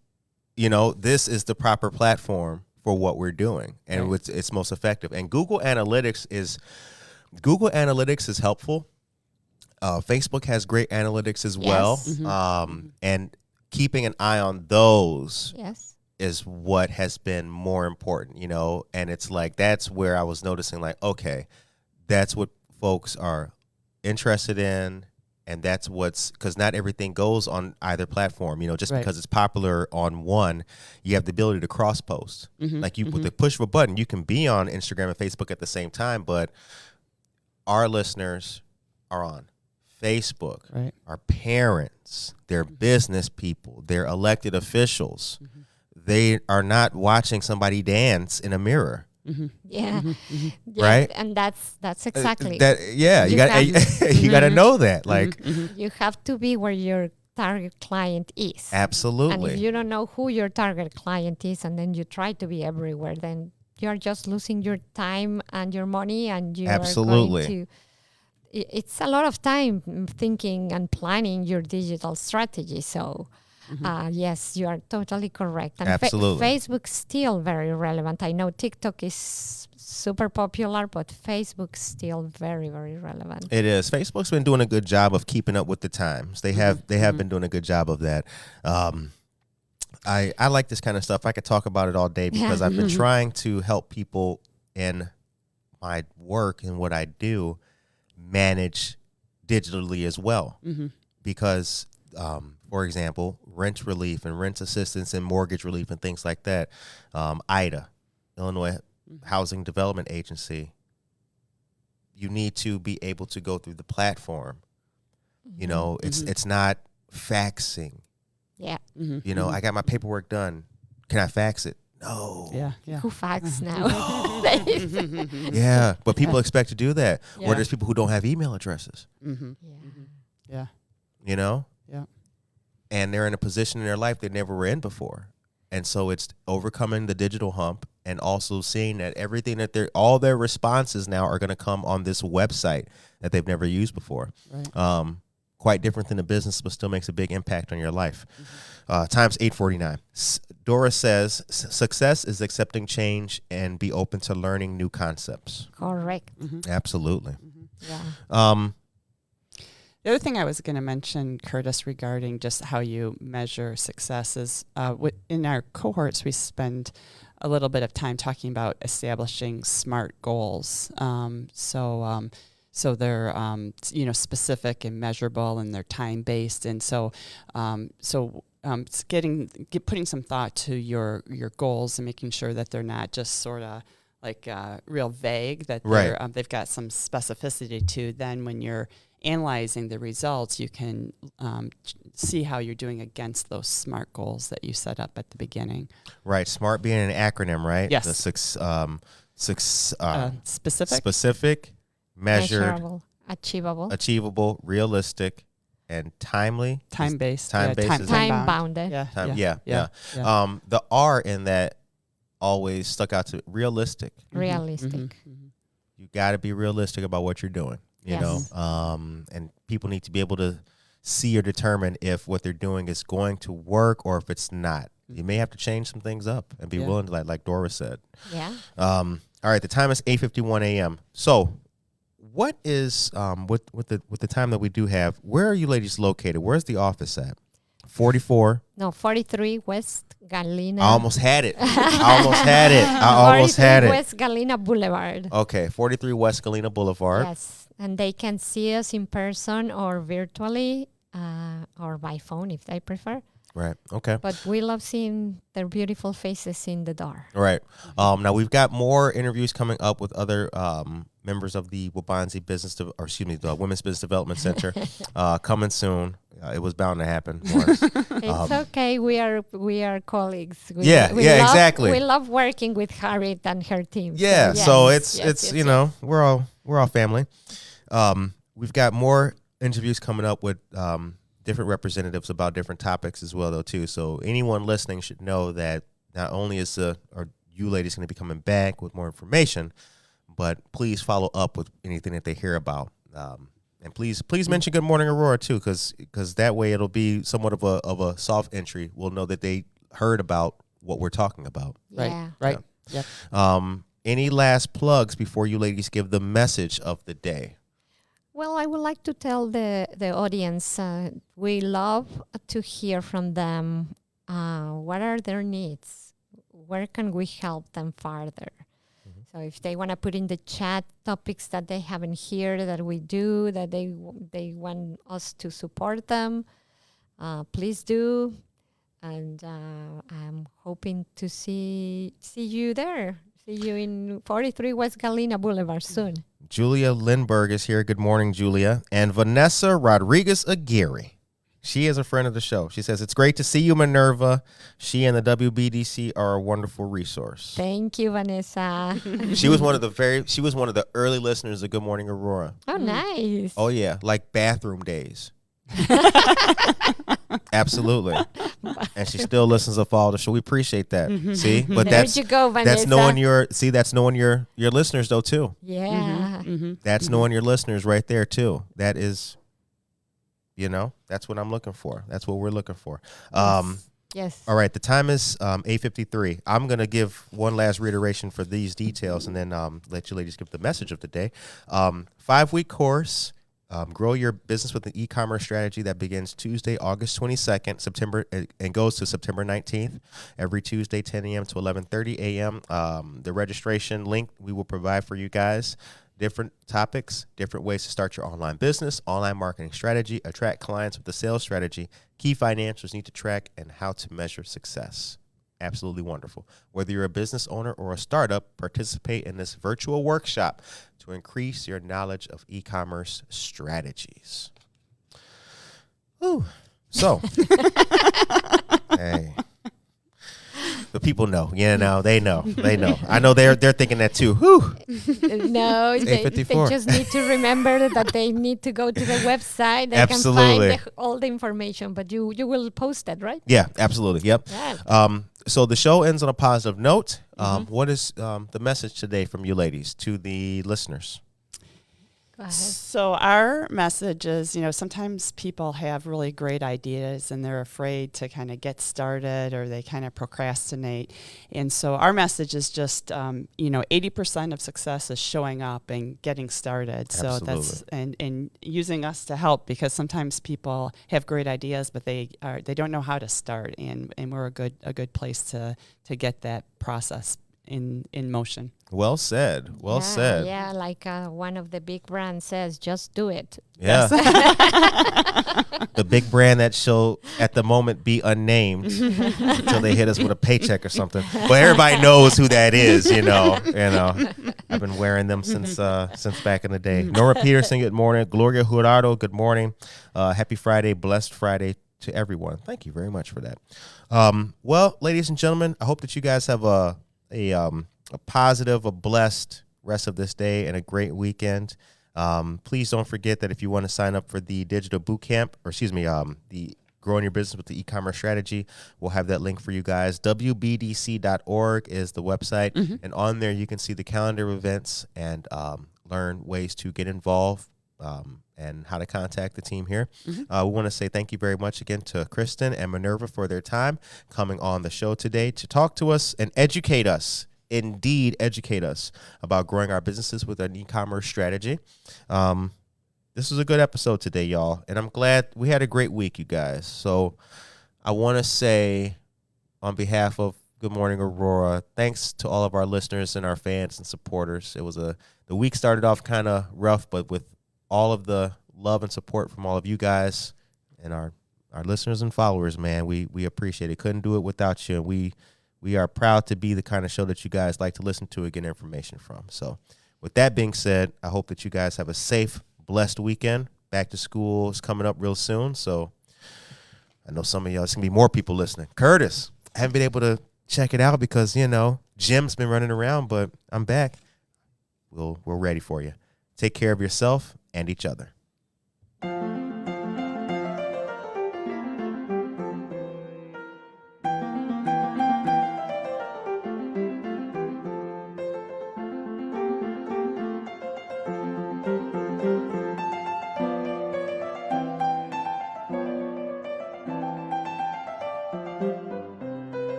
this is the proper platform for what we're doing, and it's most effective. And Google Analytics is helpful. Facebook has great analytics as well, and keeping an eye on those. Yes. Is what has been more important, and it's like that's where I was noticing, like, okay, that's what folks are interested in, and that's because not everything goes on either platform, just because it's popular on one, you have the ability to cross post. Like with the push of a button, you can be on Instagram and Facebook at the same time, but our listeners are on Facebook, our parents, they're business people, they're elected officials. They are not watching somebody dance in a mirror. Yeah. Right? And that's exactly that. Yeah, you got to know that. Like you have to be where your target client is. Absolutely. And if you don't know who your target client is, and then you try to be everywhere, then you're just losing your time and your money, and you are going to. It's a lot of time thinking and planning your digital strategy. So Yes, you are totally correct. And Absolutely. Facebook's still very relevant. I know TikTok is super popular, but Facebook's still very, very relevant. It is. Facebook's been doing a good job of keeping up with the times. They have been doing a good job of that. I like this kind of stuff. I could talk about it all day because I've been trying to help people in my work and what I do manage digitally as well. Because, for example, rent relief and rent assistance and mortgage relief and things like that. IDA, Illinois Housing Development Agency, you need to be able to go through the platform. You know, it's not faxing. Yeah. You know, I got my paperwork done. Can I fax it? No. Yeah. Who fax now? Yeah, but people expect to do that. Yeah. Or there's people who don't have email addresses. Yeah. You know? Yeah. And they're in a position in their life they never were in before. And so it's overcoming the digital hump and also seeing that everything that all their responses now are going to come on this website that they've never used before. Right. Quite different than a business, but still makes a big impact on your life. Times 8:49. Dora says, success is accepting change and be open to learning new concepts. Correct. Absolutely. Yeah. The other thing I was going to mention, Curtis, regarding just how you measure success is in our cohorts, we spend a little bit of time talking about establishing SMART goals. So they're specific and measurable, and they're time based, and it's putting some thought to your goals and making sure that they're not just sort of like real vague, that they've got some specificity to. Then when you're analyzing the results, you can see how you're doing against those SMART goals that you set up at the beginning. Right. SMART being an acronym, right? Yes. The Specific. Measured, achievable, realistic, and timely. Time-based. Time-based. Time-bounded. Yeah. The R in that always stuck out to realistic. Realistic. You got to be realistic about what you're doing, you know, and people need to be able to see or determine if what they're doing is going to work or if it's not. You may have to change some things up and be willing to, like Dora said. Yeah. All right. The time is 8:51 a.m. So what is with the time that we do have, where are you ladies located? Where's the office at? 44. No, 43 West Galena. I almost had it. I almost had it. West Galena Boulevard. Okay, 43 West Galena Boulevard. Yes, and they can see us in person or virtually or by phone if they prefer. Right. Okay. But we love seeing their beautiful faces in the door. Right. Now we've got more interviews coming up with other members of the Wabanzi the Women's Business Development Center coming soon. It was bound to happen. It's okay. We are colleagues. We Exactly. We love working with Harriet and her team. Yeah. So it's you know, we're all family. We've got more interviews coming up with different representatives about different topics as well, though, too. So anyone listening should know that not only are you ladies going to be coming back with more information, but please follow up with anything that they hear about. And please mention Good Morning Aurora, too, because that way it'll be somewhat of a soft entry. We'll know that they heard about what we're talking about. Yeah. Right. Yeah. Any last plugs before you ladies give the message of the day? Well, I would like to tell the audience, we love to hear from them. What are their needs? Where can we help them further? So if they want to put in the chat topics that they haven't heard that we do, that they want us to support them, please do. And I'm hoping to see you there. See you in 43 West Galena Boulevard soon. Julia Lindbergh is here. Good morning, Julia. And Vanessa Rodriguez Aguirre. She is a friend of the show. She says, it's great to see you, Minerva. She and the WBDC are a wonderful resource. Thank you, Vanessa. She was one of the early listeners of Good Morning Aurora. Oh, nice. Oh, yeah. Like bathroom days. Absolutely. And she still listens to follow the show. We appreciate that. See? But there you go, Vanessa. That's knowing your listeners though too. Yeah. That's knowing your listeners right there too. That is You know, that's what I'm looking for. That's what we're looking for. Yes. All right, the time is 8:53. I'm going to give one last reiteration for these details and then let you ladies give the message of the day. 5-week course, grow your business with an e-commerce strategy that begins Tuesday, August 22nd, and goes to September 19th, every Tuesday, 10 a.m. to 11:30 a.m. The registration link we will provide for you guys. Different topics, different ways to start your online business, online marketing strategy, attract clients with a sales strategy, key financials need to track, and how to measure success. Absolutely wonderful. Whether you're a business owner or a startup, participate in this virtual workshop to increase your knowledge of e-commerce strategies. Ooh. So, hey. The people know. Yeah, no, they know. They know. I know they're thinking that too. Whew. No, they 8:54. just need to remember that they need to go to the website. They Absolutely. can find all the information, but you will post it, right? Yeah, absolutely. Yep. Yeah. So the show ends on a positive note. What is the message today from you ladies to the listeners? Go ahead. So our message is, sometimes people have really great ideas and they're afraid to kind of get started or they kind of procrastinate. And so our message is just, 80% of success is showing up and getting started. So that's and using us to help, because sometimes people have great ideas, but they don't know how to start. And we're a good place to get that process in motion. Well said. Well said. Yeah, like one of the big brands says, just do it. Yeah. The big brand that shall at the moment be unnamed until they hit us with a paycheck or something. But everybody knows who that is, you know. I've been wearing them since back in the day. Nora Peterson, good morning. Gloria Jurado, good morning. Happy Friday, blessed Friday to everyone. Thank you very much for that. Well, ladies and gentlemen, I hope that you guys have a positive, a blessed rest of this day and a great weekend. Please don't forget that if you want to sign up for the digital boot camp, the growing your business with the e-commerce strategy, we'll have that link for you guys. WBDC.org is the website, and on there you can see the calendar of events and learn ways to get involved and how to contact the team here. We want to say thank you very much again to Kristen and Minerva for their time coming on the show today to talk to us and educate us. Indeed, educate us about growing our businesses with an e-commerce strategy. This was a good episode today, y'all, and I'm glad we had a great week, you guys. So I want to say on behalf of Good Morning Aurora, thanks to all of our listeners and our fans and supporters. It was the week started off kind of rough, but with all of the love and support from all of you guys and our listeners and followers, man, we appreciate it. Couldn't do it without you. We are proud to be the kind of show that you guys like to listen to and get information from. So with that being said, I hope that you guys have a safe, blessed weekend. Back to school is coming up real soon. So I know some of y'all, there's going to be more people listening. Curtis, I haven't been able to check it out because, Jim's been running around, but I'm back. We're ready for you. Take care of yourself and each other.